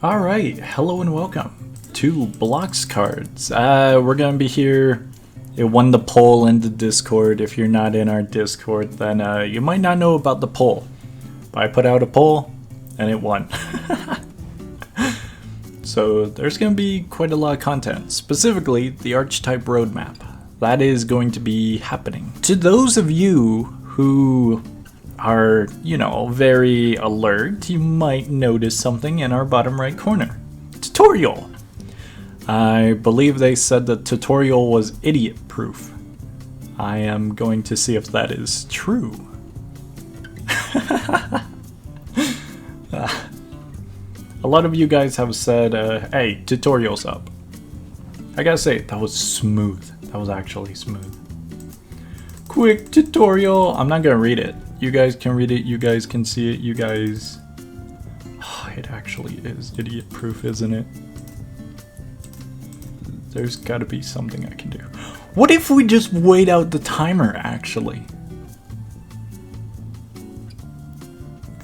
Alright, hello and welcome to Blox cards. We're gonna be here. It won the poll in the Discord. If you're not in our Discord, then you might not know about the poll. But I put out a poll and it won. So there's gonna be quite a lot of content, specifically the archetype roadmap. That is going to be happening. To those of you who are, very alert, you might notice something in our bottom right corner. Tutorial! I believe they said that tutorial was idiot proof. I am going to see if that is true. A lot of you guys have said, hey, tutorial's up. I gotta say, that was smooth. That was actually smooth. Quick tutorial! I'm not gonna read it. You guys can read it, you guys can see it, you guys... Oh, it actually is idiot proof, isn't it? There's gotta be something I can do. What if we just wait out the timer, actually?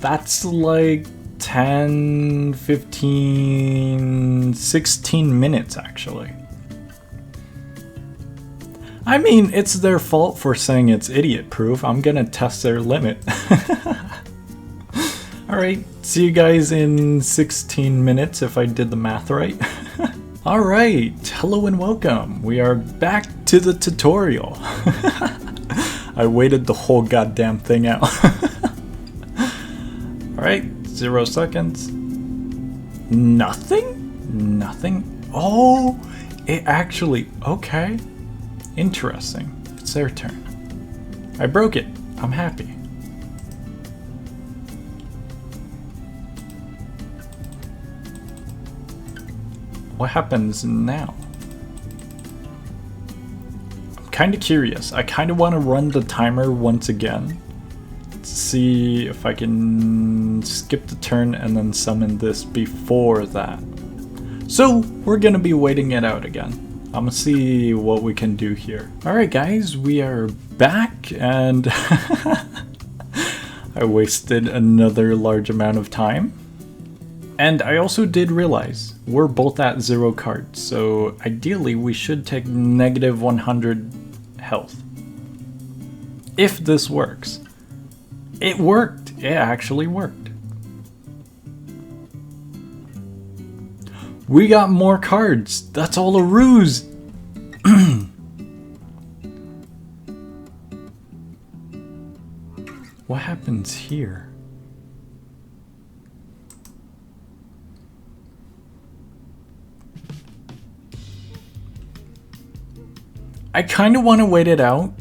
That's like 10, 15, 16 minutes, actually. I mean, it's their fault for saying it's idiot proof. I'm gonna test their limit. Alright, see you guys in 16 minutes if I did the math right. Alright, hello and welcome. We are back to the tutorial. I waited the whole goddamn thing out. Alright, 0 seconds. Nothing? Nothing? Oh, it actually, okay. Interesting. It's their turn. I broke it. I'm happy. What happens now? I'm kind of curious. I kind of want to run the timer once again. See if I can skip the turn and then summon this before that. So we're gonna be waiting it out again. I'm gonna see what we can do here. Alright guys, we are back and I wasted another large amount of time. And I also did realize we're both at 0 cards, so ideally we should take negative 100 health. If this works. It worked! It actually worked. We got more cards! That's all a ruse! What happens here? I kind of want to wait it out.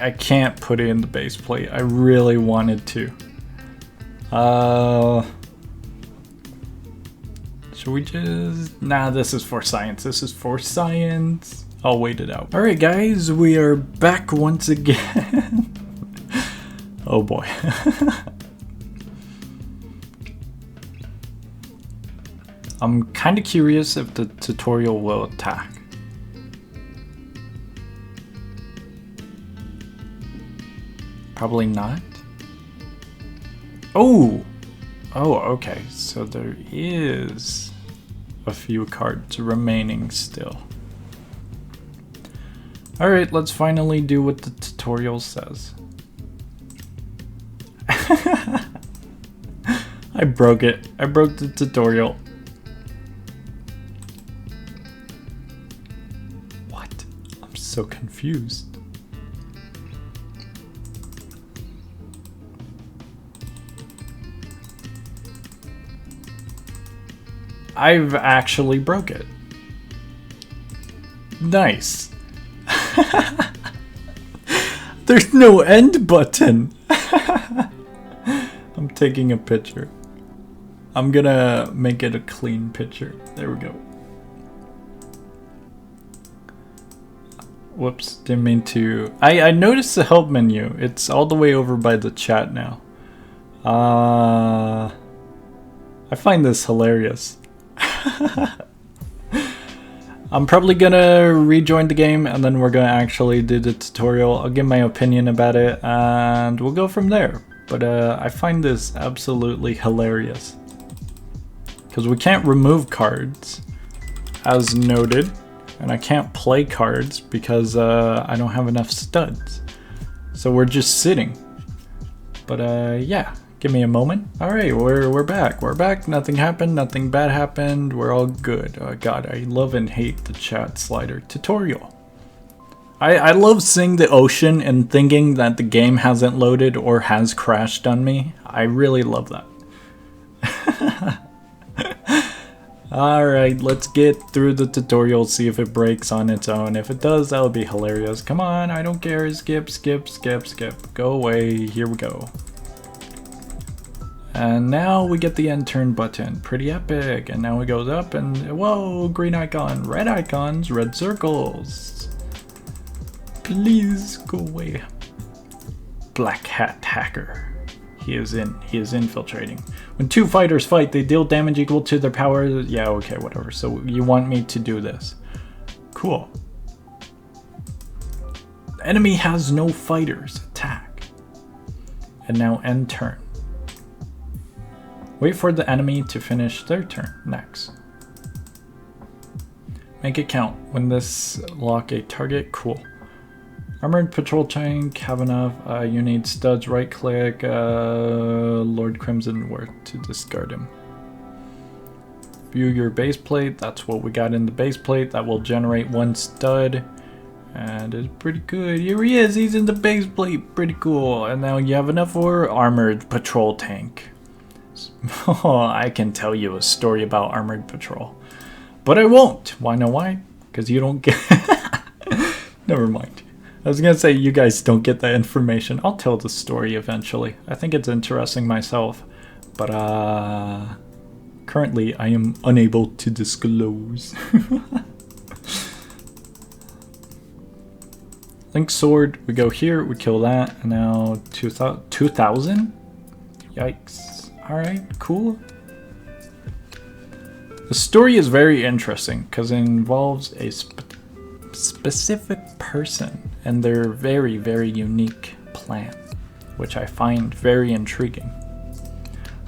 I can't put it in the base plate. I really wanted to. Should we just... Nah, this is for science. This is for science. I'll wait it out. Alright guys, we are back once again. Oh boy. I'm kind of curious if the tutorial will attack. Probably not. Oh! Oh, okay. So there is a few cards remaining still. Alright, let's finally do what the tutorial says. I broke it. I broke the tutorial. What? I'm so confused. I've actually broke it. Nice. There's no end button. I'm taking a picture. I'm gonna make it a clean picture. There we go. Whoops, didn't mean to. I noticed the help menu. It's all the way over by the chat now. I find this hilarious. I'm probably gonna rejoin the game and then we're gonna actually do the tutorial. I'll give my opinion about it and we'll go from there. But I find this absolutely hilarious. Because we can't remove cards, as noted. And I can't play cards because I don't have enough studs. So we're just sitting. But yeah, give me a moment. Alright, we're back. We're back. Nothing happened. Nothing bad happened. We're all good. Oh god, I love and hate the chat slider tutorial. I love seeing the ocean and thinking that the game hasn't loaded or has crashed on me. I really love that. Alright, let's get through the tutorial, see if it breaks on its own. If it does, that would be hilarious. Come on, I don't care. Skip, skip, skip, skip. Go away. Here we go. And now we get the end turn button. Pretty epic. And now it goes up and whoa, green icon, red icons, red circles. Please go away. Black hat hacker. He is infiltrating. When two fighters fight, they deal damage equal to their power. Yeah, okay, whatever. So you want me to do this. Cool. The enemy has no fighters. Attack. And now end turn. Wait for the enemy to finish their turn. Next. Make it count. When this lock a target, cool. Armored patrol tank, have enough. You need studs, right click, Lord Crimson Worth to discard him. View your base plate, that's what we got in the base plate. That will generate one stud. And it's pretty good. Here he is, he's in the base plate, pretty cool. And now you have enough for armored patrol tank. Oh, I can tell you a story about armored patrol. But I won't. Why know why? Because you don't get... Never mind. I was gonna say you guys don't get that information. I'll tell the story eventually. I think it's interesting myself. But currently I am unable to disclose. Link sword, we go here, we kill that, and now 2000? Yikes. Alright, cool. The story is very interesting because it involves a specific person and their very, very unique plan, which I find very intriguing.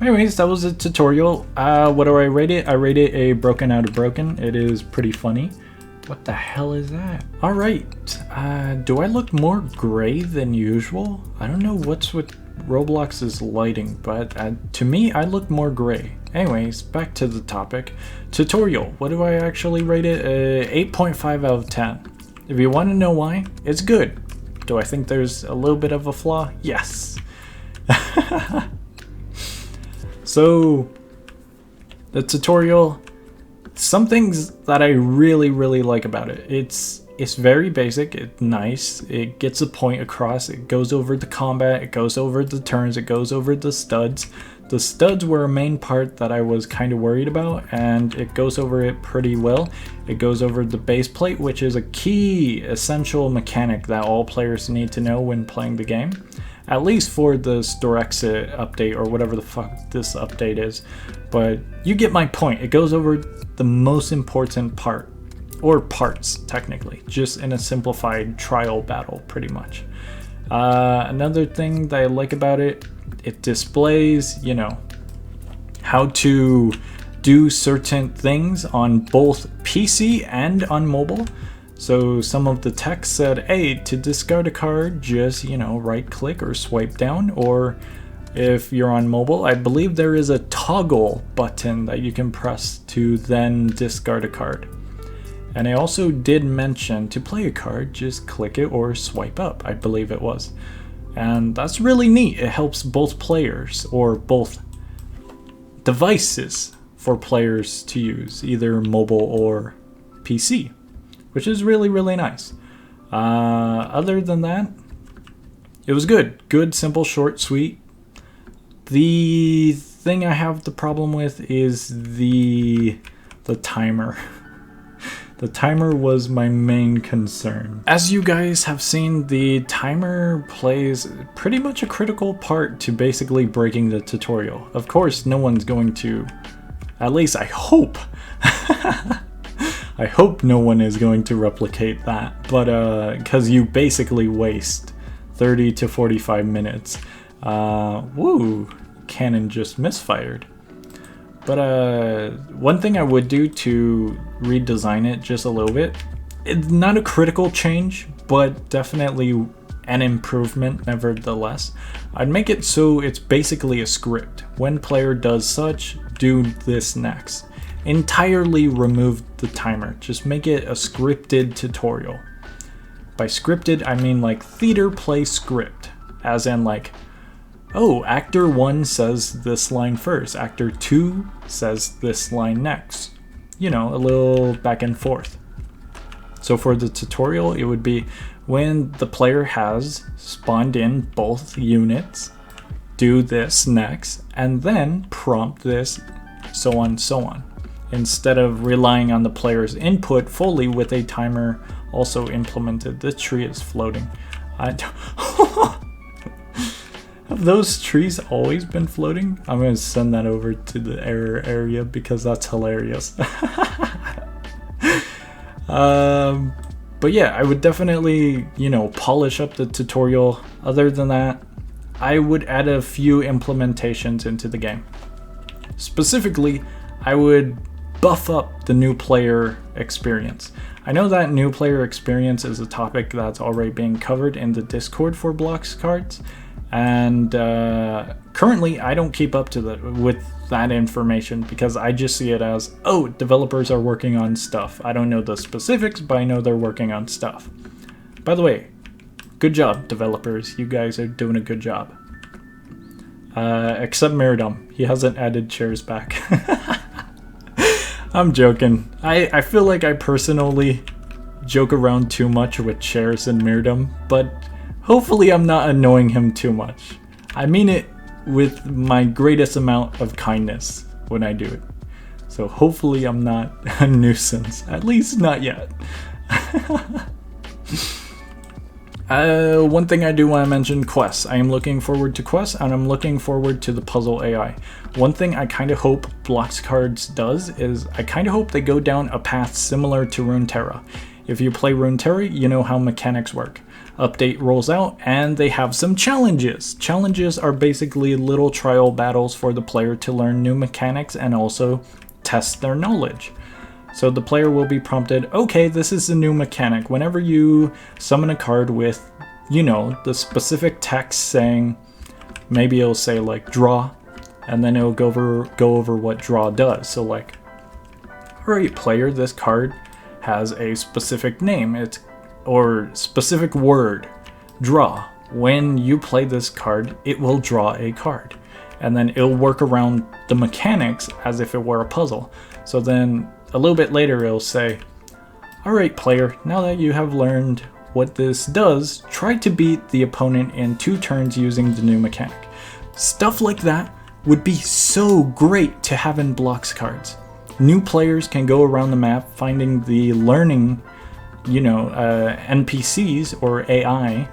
Anyways, that was a tutorial. What do I rate it? I rate it a broken out of broken. It is pretty funny. What the hell is that? Alright, do I look more gray than usual? I don't know what's with Roblox's lighting, but to me, I look more gray. Anyways, back to the topic. Tutorial, what do I actually rate it? 8.5 out of 10. If you want to know why, it's good. Do I think there's a little bit of a flaw? Yes. So, the tutorial, some things that I really, really like about it. It's very basic, it's nice, it gets a point across, it goes over the combat, it goes over the turns, it goes over the studs. The studs were a main part that I was kind of worried about, and it goes over it pretty well. It goes over the base plate, which is a key essential mechanic that all players need to know when playing the game. At least for the store exit update or whatever the fuck this update is. But you get my point. It goes over the most important part. Or parts, technically. Just in a simplified trial battle, pretty much. Another thing that I like about it, it displays, you know, how to do certain things on both PC and on mobile. So some of the text said, hey, to discard a card, just, you know, right click or swipe down. Or if you're on mobile, I believe there is a toggle button that you can press to then discard a card. And I also did mention to play a card, just click it or swipe up, I believe it was. And that's really neat. It helps both players or both devices for players to use, either mobile or PC, which is really, really nice. Other than that, it was good. Good, simple, short, sweet. The thing I have the problem with is the timer. The timer was my main concern. As you guys have seen, the timer plays pretty much a critical part to basically breaking the tutorial. Of course, no one's going to, at least I hope, I I hope no one is going to replicate that, but because you basically waste 30 to 45 minutes. Woo, cannon just misfired. But one thing I would do to redesign it just a little bit, it's not a critical change, but definitely an improvement nevertheless. I'd make it so it's basically a script. When player does such, do this next. Entirely remove the timer. Just make it a scripted tutorial. By scripted, I mean like theater play script. As in like, oh, actor 1 says this line first, actor 2 says this line next. You know, a little back and forth. So for the tutorial, it would be when the player has spawned in both units, do this next, and then prompt this, so on, so on. Instead of relying on the player's input fully with a timer also implemented. The tree is floating. Have those trees always been floating? I'm going to send that over to the error area because that's hilarious. But yeah, I would definitely, you know, polish up the tutorial. Other than that, I would add a few implementations into the game. Specifically, I would buff up the new player experience. I know that new player experience is a topic that's already being covered in the Discord for Blox cards, and currently I don't keep up to with that information because I just see it as, oh, developers are working on stuff. I don't know the specifics, but I know they're working on stuff. By the way, good job, developers. You guys are doing a good job. Except Miradum. He hasn't added chairs back. I'm joking. I feel like I personally joke around too much with chairs and Miradum, but hopefully I'm not annoying him too much. I mean it with my greatest amount of kindness when I do it. So hopefully I'm not a nuisance. At least not yet. One thing I do want to mention, quests. I am looking forward to quests, and I'm looking forward to the puzzle AI. One thing I kind of hope Blox Cards does is I kind of hope they go down a path similar to Runeterra. If you play Runeterra, you know how mechanics work. Update rolls out, and they have some challenges. Challenges are basically little trial battles for the player to learn new mechanics and also test their knowledge. So the player will be prompted, okay, this is a new mechanic. Whenever you summon a card with, you know, the specific text saying, maybe it'll say like draw, and then it'll go over what draw does. So like, alright player, this card has a specific name, or specific word, draw. When you play this card, it will draw a card. And then it'll work around the mechanics as if it were a puzzle. So then a little bit later it'll say, alright player, now that you have learned what this does, try to beat the opponent in 2 turns using the new mechanic. Stuff like that would be so great to have in Blox Cards. New players can go around the map finding the learning, you know, NPCs or AI,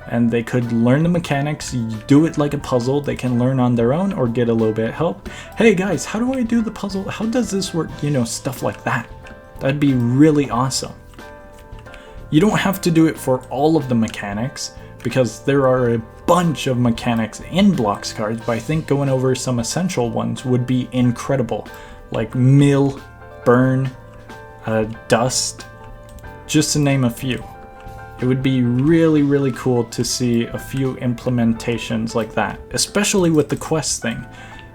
and they could learn the mechanics, do it like a puzzle. They can learn on their own or get a little bit of help. Hey guys, how do I do the puzzle? How does this work? You know, stuff like that. That'd be really awesome. You don't have to do it for all of the mechanics because there are a bunch of mechanics in Blox Cards, but I think going over some essential ones would be incredible. Like mill, burn, dust, just to name a few. It would be really, really cool to see a few implementations like that, especially with the quest thing.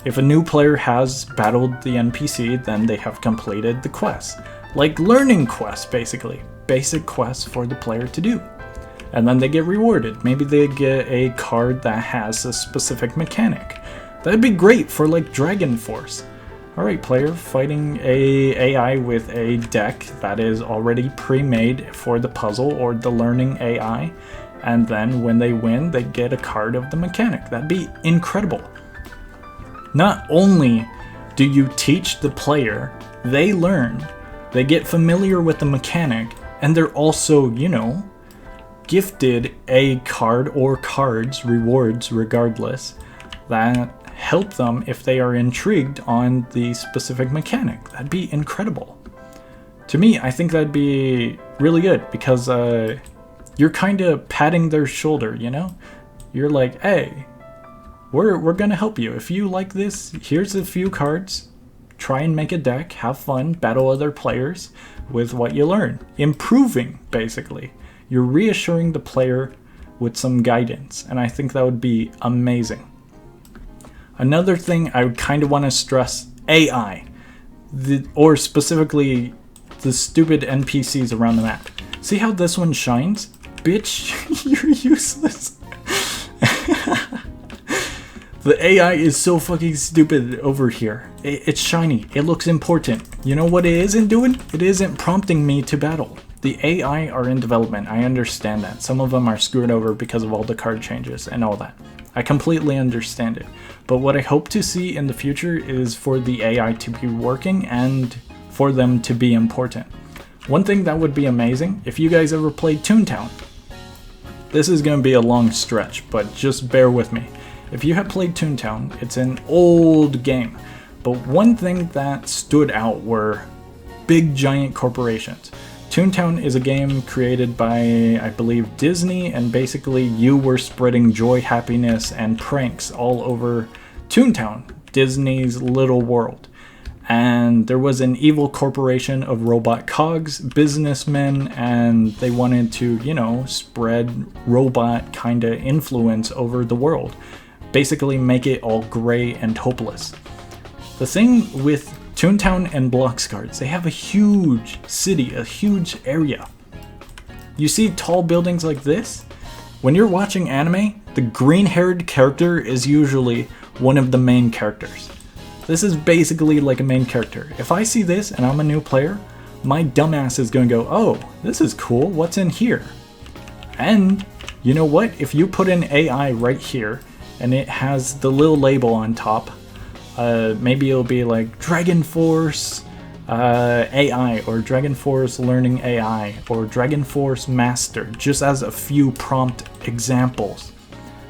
If a new player has battled the NPC, then they have completed the quest. Like learning quests, basically. Basic quests for the player to do. And then they get rewarded. Maybe they get a card that has a specific mechanic. That'd be great for like Dragon Force. Alright player, fighting a AI with a deck that is already pre-made for the puzzle or the learning AI, and then when they win, they get a card of the mechanic. That'd be incredible. Not only do you teach the player, they learn, they get familiar with the mechanic, and they're also, you know, gifted a card or cards, rewards regardless, that help them if they are intrigued on the specific mechanic. That'd be incredible. To me, I think that'd be really good because you're kind of patting their shoulder, you know? You're like, hey, we're gonna help you. If you like this, here's a few cards. Try and make a deck, have fun, battle other players with what you learn. Improving, basically. You're reassuring the player with some guidance, and I think that would be amazing. Another thing I would kind of want to stress, AI. Or specifically, the stupid NPCs around the map. See how this one shines? Bitch, you're useless. The AI is so fucking stupid over here. It's shiny. It looks important. You know what it isn't doing? It isn't prompting me to battle. The AI are in development. I understand that. Some of them are screwed over because of all the card changes and all that. I completely understand it. But what I hope to see in the future is for the AI to be working and for them to be important. One thing that would be amazing, if you guys ever played Toontown. This is going to be a long stretch, but just bear with me. If you have played Toontown, it's an old game, but one thing that stood out were big giant corporations. Toontown is a game created by, I believe, Disney, and basically you were spreading joy, happiness, and pranks all over Toontown, Disney's little world. And there was an evil corporation of robot cogs, businessmen, and they wanted to, you know, spread robot kind of influence over the world. Basically make it all gray and hopeless. The thing with Toontown and Blox cards, they have a huge city, a huge area. You see tall buildings like this? When you're watching anime, the green-haired character is usually one of the main characters. This is basically like a main character. If I see this and I'm a new player, my dumbass is going to go, oh, this is cool, what's in here? And you know what? If you put in AI right here, and it has the little label on top, maybe it'll be like Dragon Force AI, or Dragon Force Learning AI, or Dragon Force Master, just as a few prompt examples.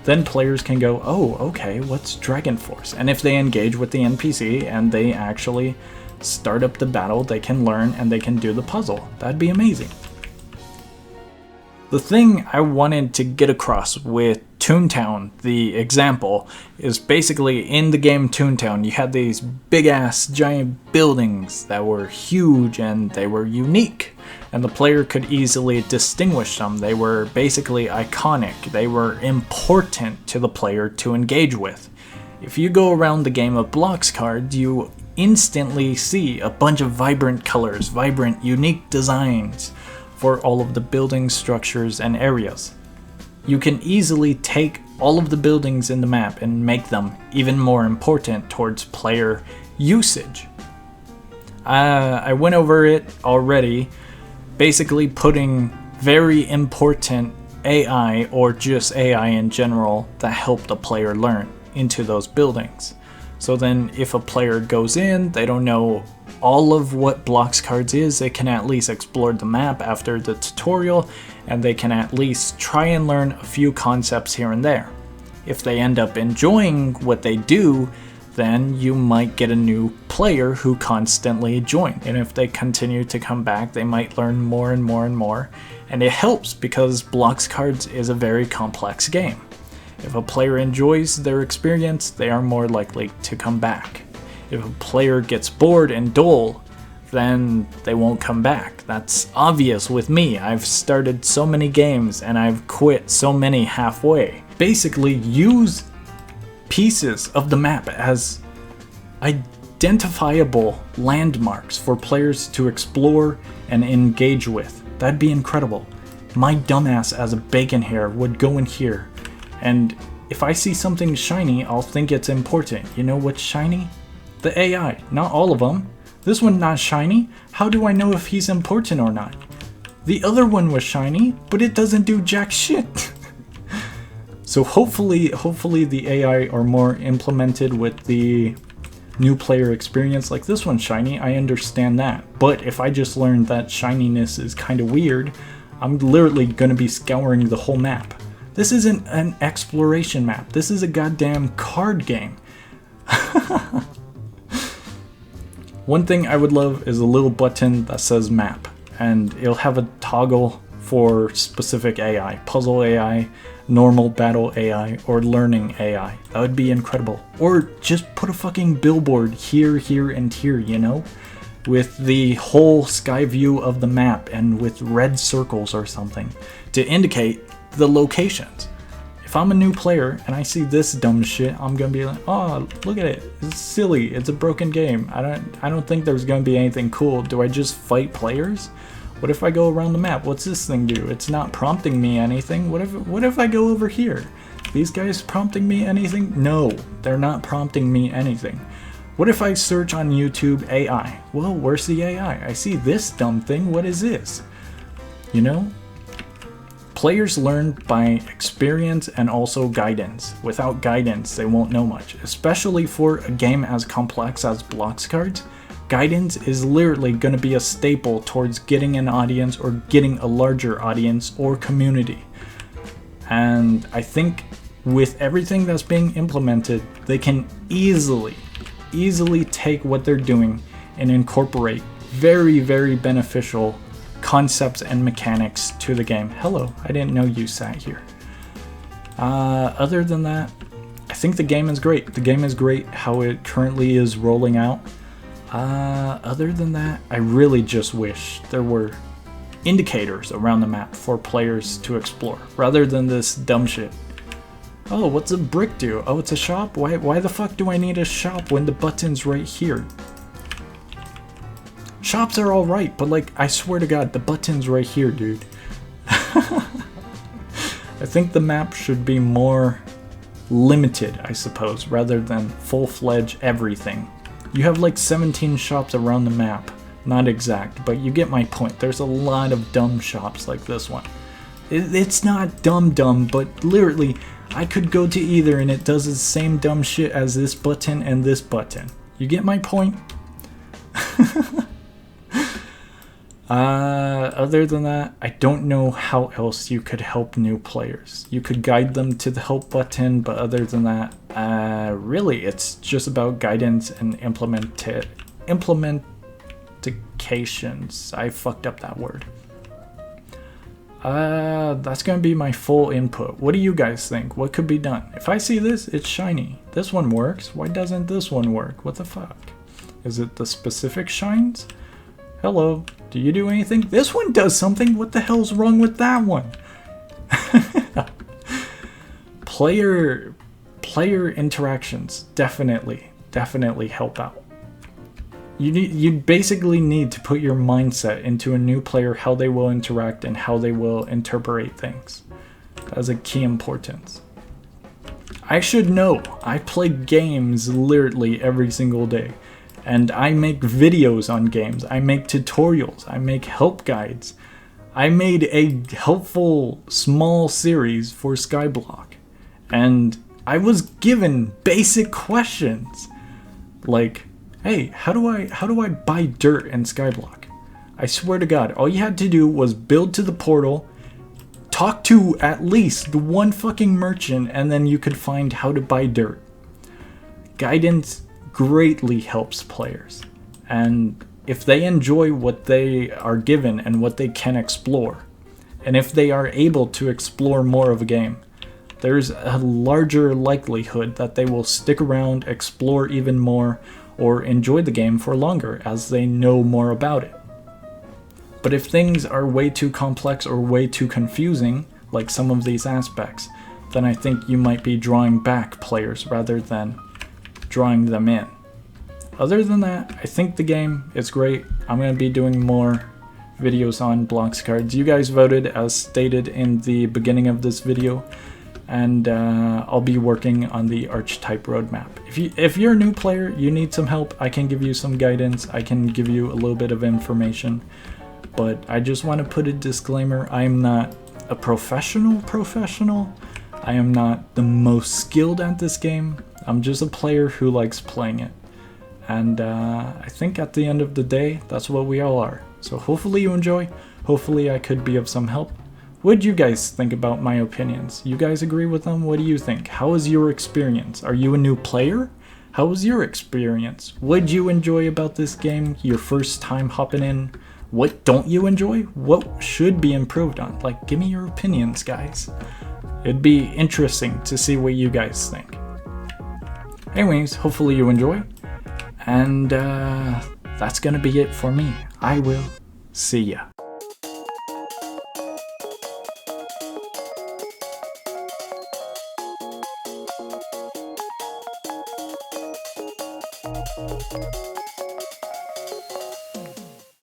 Then players can go, oh, okay, what's Dragon Force? And if they engage with the NPC and they actually start up the battle, they can learn and they can do the puzzle. That'd be amazing. The thing I wanted to get across with Toontown, the example, is basically in the game Toontown, you had these big ass giant buildings that were huge and they were unique. And the player could easily distinguish them. They were basically iconic. They were important to the player to engage with. If you go around the game of Blox cards, you instantly see a bunch of vibrant colors, vibrant, unique designs for all of the building structures and areas. You can easily take all of the buildings in the map and make them even more important towards player usage. I went over it already, basically putting very important AI, or just AI in general, that help the player learn into those buildings. So then if a player goes in, they don't know all of what Blox cards is, they can at least explore the map after the tutorial, and they can at least try and learn a few concepts here and there. If they end up enjoying what they do, then you might get a new player who constantly joins. And if they continue to come back, they might learn more and more and more. And it helps because Blox cards is a very complex game. If a player enjoys their experience, they are more likely to come back. If a player gets bored and dull, then they won't come back. That's obvious with me. I've started so many games and I've quit so many halfway. Basically, use pieces of the map as identifiable landmarks for players to explore and engage with. That'd be incredible. My dumbass as a bacon hair would go in here, and if I see something shiny, I'll think it's important. You know what's shiny? The AI. Not all of them. This one not shiny. How do I know if he's important or not? The other one was shiny, but it doesn't do jack shit. So hopefully the AI are more implemented with the new player experience. Like this one's shiny, I understand that. But if I just learned that shininess is kind of weird, I'm literally going to be scouring the whole map. This isn't an exploration map. This is a goddamn card game. One thing I would love is a little button that says map, and it'll have a toggle for specific AI, puzzle AI, normal battle AI, or learning AI. That would be incredible. Or just put a fucking billboard here, here, and here, you know? With the whole sky view of the map and with red circles or something to indicate the locations. If I'm a new player and I see this dumb shit, I'm gonna be like, oh, look at it. It's silly. It's a broken game. I don't think there's gonna be anything cool. Do I just fight players? What if I go around the map? What's this thing do? It's not prompting me anything. What if I go over here? These guys prompting me anything? No, they're not prompting me anything. What if I search on YouTube AI? Well, where's the AI? I see this dumb thing. What is this? You know? Players learn by experience and also guidance. Without guidance, they won't know much. Especially for a game as complex as Blox cards, guidance is literally going to be a staple towards getting an audience or getting a larger audience or community. And I think with everything that's being implemented, they can easily take what they're doing and incorporate very, very beneficial concepts and mechanics to the game. Hello, I didn't know you sat here. Other than that, I think the game is great. The game is great how it currently is rolling out. Other than that, I really just wish there were indicators around the map for players to explore, rather than this dumb shit. Oh, what's a brick do? Oh, it's a shop? Why the fuck do I need a shop when the button's right here? Shops are alright, but like, I swear to God, the button's right here, dude. I think the map should be more limited, I suppose, rather than full-fledged everything. You have like 17 shops around the map. Not exact, but you get my point. There's a lot of dumb shops like this one. It's not dumb, but literally, I could go to either and it does the same dumb shit as this button and this button. You get my point? Other than that, I don't know how else you could help new players. You could guide them to the help button, but other than that, really, it's just about guidance and implementations. I fucked up that word. That's gonna be my full input. What do you guys think? What could be done? If I see this, it's shiny. This one works. Why doesn't this one work? What the fuck? Is it the specific shines? Hello, do you do anything? This one does something. What the hell's wrong with that one? Player interactions definitely help out. You basically need to put your mindset into a new player, how they will interact and how they will interpret things. That's a key importance. I should know. I play games literally every single day. And I make videos on games. I make tutorials. I make help guides. I made a helpful small series for Skyblock. And I was given basic questions. Like, hey, how do I buy dirt in Skyblock? I swear to God, all you had to do was build to the portal, talk to at least one fucking merchant, and then you could find how to buy dirt. Guidance greatly helps players, and if they enjoy what they are given and what they can explore, and if they are able to explore more of a game, there's a larger likelihood that they will stick around, explore even more, or enjoy the game for longer as they know more about it. But if things are way too complex or way too confusing, like some of these aspects, then I think you might be drawing back players rather than drawing them in. Other than that, I think the game is great. I'm going to be doing more videos on Blox cards. You guys voted as stated in the beginning of this video, and I'll be working on the archetype roadmap. If you're a new player, you need some help, I can give you some guidance, I can give you a little bit of information, but I just want to put a disclaimer. I am not a professional. I am not the most skilled at this game. I'm just a player who likes playing it. And I think at the end of the day, that's what we all are. So hopefully you enjoy. Hopefully I could be of some help. What do you guys think about my opinions? You guys agree with them? What do you think? How is your experience? Are you a new player? How was your experience? What'd you enjoy about this game? Your first time hopping in? What don't you enjoy? What should be improved on? Like, give me your opinions, guys. It'd be interesting to see what you guys think. Anyways, hopefully you enjoy. And that's gonna be it for me. I will see ya.